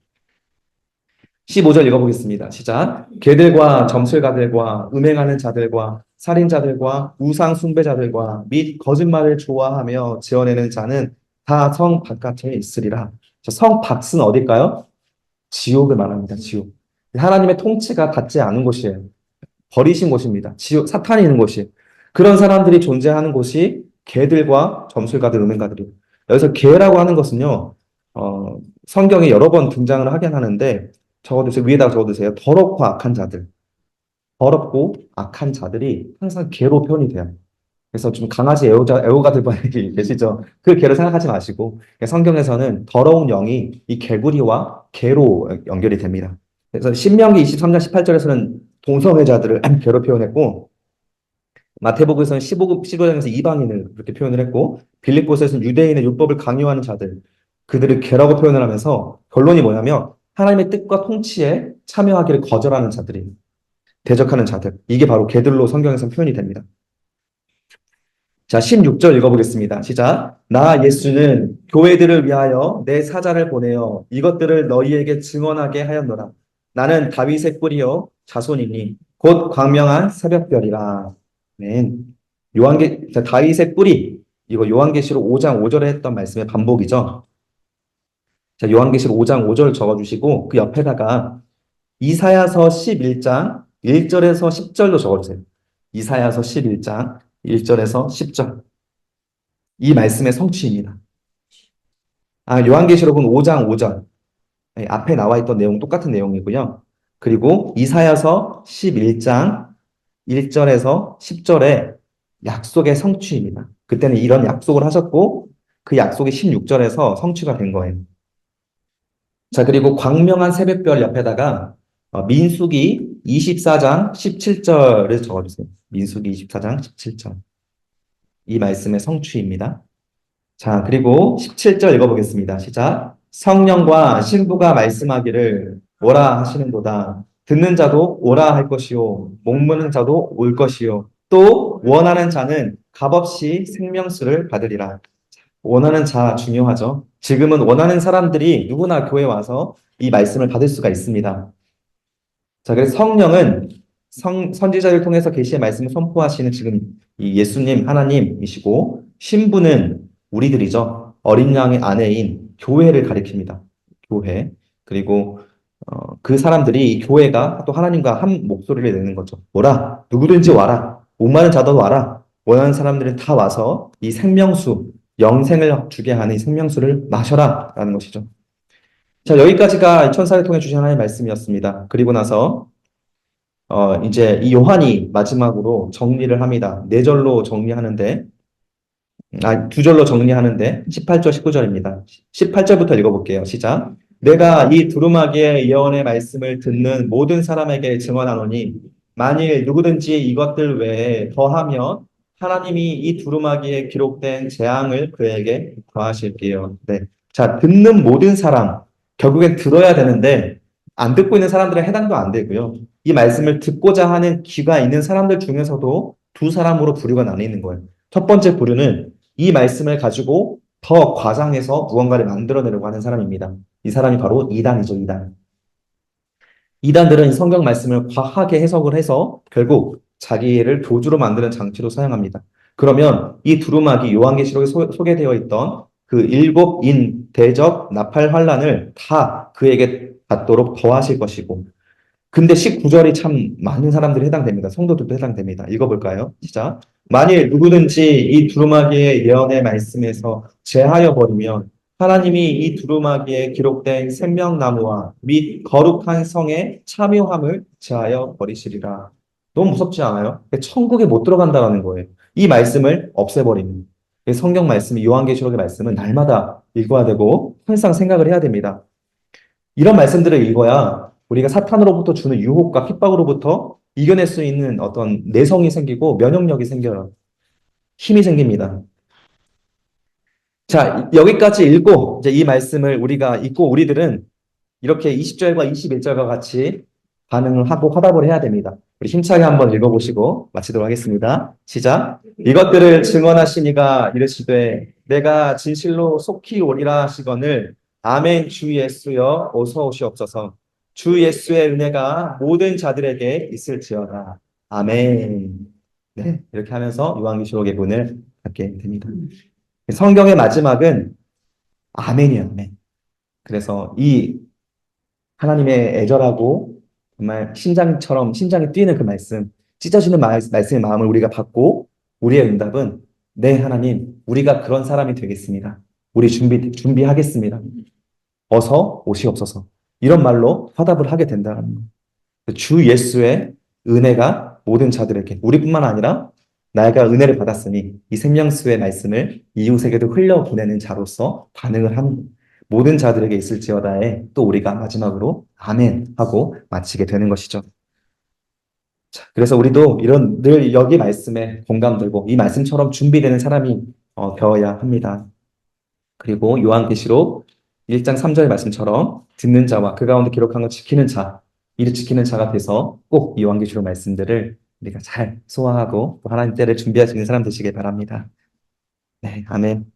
15절 읽어보겠습니다. 시작. 개들과 점술가들과 음행하는 자들과 살인자들과 우상 숭배자들과 및 거짓말을 좋아하며 지어내는 자는 다 성 바깥에 있으리라. 성 밖은 어딜까요? 지옥을 말합니다. 지옥. 하나님의 통치가 닿지 않은 곳이에요. 버리신 곳입니다. 지옥, 사탄이 있는 곳이. 그런 사람들이 존재하는 곳이 개들과 점술가들, 음행가들이에요. 여기서 개라고 하는 것은요, 성경에 여러 번 등장을 하긴 하는데, 적어두세요. 위에다가 적어두세요. 더럽고 악한 자들. 더럽고 악한 자들이 항상 개로 표현이 돼요. 그래서 좀 강아지 애호가들 계시죠? 그 개를 생각하지 마시고, 성경에서는 더러운 영이 이 개구리와 개로 연결이 됩니다. 그래서 신명기 23장 18절에서는 동성애자들을 개로 표현했고, 마태복음에서는 15장에서 이방인을 그렇게 표현을 했고, 빌립보서에서는 유대인의 율법을 강요하는 자들, 그들을 개라고 표현을 하면서 결론이 뭐냐면 하나님의 뜻과 통치에 참여하기를 거절하는 자들이 대적하는 자들. 이게 바로 개들로 성경에서 표현이 됩니다. 자, 16절 읽어보겠습니다. 시작. 나 예수는 교회들을 위하여 내 사자를 보내어 이것들을 너희에게 증언하게 하였노라. 나는 다윗의 뿌리요 자손이니 곧 광명한 새벽별이라. 아멘. 자, 다윗의 뿌리. 이거 요한계시록 5장 5절에 했던 말씀의 반복이죠. 자, 요한계시록 5장 5절 적어주시고 그 옆에다가 이사야서 11장 1절에서 10절로 적어주세요. 이사야서 11장 1절에서 10절. 이 말씀의 성취입니다. 요한계시록은 5장 5절. 앞에 나와 있던 내용 똑같은 내용이고요. 그리고 이사야서 11장 1절에서 10절에 약속의 성취입니다. 그때는 이런 약속을 하셨고 그 약속이 16절에서 성취가 된 거예요. 자, 그리고 광명한 새벽별 옆에다가 민수기 24장 17절을 적어주세요. 민수기 24장 17절. 이 말씀의 성취입니다. 자, 그리고 17절 읽어보겠습니다. 시작. 성령과 신부가 말씀하기를 오라 하시는도다. 듣는 자도 오라 할 것이요. 목무는 자도 올 것이요. 또 원하는 자는 값없이 생명수를 받으리라. 원하는 자 중요하죠. 지금은 원하는 사람들이 누구나 교회 와서 이 말씀을 받을 수가 있습니다. 자, 그래서 성령은 선지자를 통해서 계시의 말씀을 선포하시는 지금 이 예수님 하나님이시고 신부는 우리들이죠. 어린 양의 아내인 교회를 가리킵니다. 교회. 그리고 그 사람들이 교회가 또 하나님과 한 목소리를 내는 거죠. 오라. 누구든지 와라. 목마른 자도 와라. 원하는 사람들은 다 와서 이 생명수, 영생을 주게 하는 이 생명수를 마셔라. 라는 것이죠. 자, 여기까지가 천사를 통해 주신 하나님의 말씀이었습니다. 그리고 나서 이제 이 요한이 마지막으로 정리를 합니다. 네 절로 정리하는데, 두 절로 정리하는데 18절, 19절입니다. 18절부터 읽어볼게요. 시작. 내가 이 두루마기의 예언의 말씀을 듣는 모든 사람에게 증언하노니 만일 누구든지 이것들 외에 더하면 하나님이 이 두루마기에 기록된 재앙을 그에게 더하실게요. 네. 자, 듣는 모든 사람 결국엔 들어야 되는데 안 듣고 있는 사람들은 해당도 안 되고요. 이 말씀을 듣고자 하는 귀가 있는 사람들 중에서도 두 사람으로 부류가 나뉘는 거예요. 첫 번째 부류는 이 말씀을 가지고 더 과장해서 무언가를 만들어내려고 하는 사람입니다. 이 사람이 바로 이단이죠, 이단. 이단들은 성경 말씀을 과하게 해석을 해서 결국 자기를 교주로 만드는 장치로 사용합니다. 그러면 이 두루마기 요한계시록에 소개되어 있던 그 일곱 인, 대적, 나팔, 환란을 다 그에게 받도록 더하실 것이고 근데 19절이 참 많은 사람들이 해당됩니다. 성도들도 해당됩니다. 읽어볼까요? 시작. 만일 누구든지 이 두루마기의 예언의 말씀에서 제하여 버리면 하나님이 이 두루마기에 기록된 생명나무와 및 거룩한 성의 참여함을 제하여 버리시리라. 너무 무섭지 않아요? 천국에 못 들어간다는 거예요. 이 말씀을 없애버리는. 성경 말씀, 요한계시록의 말씀은 날마다 읽어야 되고 항상 생각을 해야 됩니다. 이런 말씀들을 읽어야 우리가 사탄으로부터 주는 유혹과 핍박으로부터 이겨낼 수 있는 어떤 내성이 생기고 면역력이 생겨요. 힘이 생깁니다. 자, 여기까지 읽고 이제 이 말씀을 우리가 읽고 우리들은 이렇게 20절과 21절과 같이 반응을 하고 화답을 해야 됩니다. 우리 힘차게 한번 읽어보시고 마치도록 하겠습니다. 시작. 이것들을 증언하시니가 이르시되 내가 진실로 속히 오리라 하시거늘 아멘 주 예수여 어서 오시옵소서. 주 예수의 은혜가 모든 자들에게 있을지어다. 아멘. 네, 이렇게 하면서 요한계시록의 문을 닫게 됩니다. 성경의 마지막은 아멘이에요. 아멘. 그래서 이 하나님의 애절하고 정말 심장처럼 심장이 뛰는 그 말씀, 찢어지는 말씀의 마음을 우리가 받고 우리의 응답은 네, 하나님, 우리가 그런 사람이 되겠습니다. 우리 준비하겠습니다. 어서 오시옵소서. 이런 말로 화답을 하게 된다는 거예요. 주 예수의 은혜가 모든 자들에게 우리뿐만 아니라 나가 은혜를 받았으니 이 생명수의 말씀을 이웃에게도 흘려보내는 자로서 반응을 하는 모든 자들에게 있을지어다에 또 우리가 마지막으로 아멘 하고 마치게 되는 것이죠. 자, 그래서 우리도 이런 늘 여기 말씀에 공감들고 이 말씀처럼 준비되는 사람이 되어야 합니다. 그리고 요한계시록 1장 3절 말씀처럼 듣는 자와 그 가운데 기록한 것 지키는 자, 이를 지키는 자가 돼서 꼭 이 요한계시록 말씀들을 우리가 잘 소화하고 또 하나님 때를 준비할 수 있는 사람 되시길 바랍니다. 네, 아멘.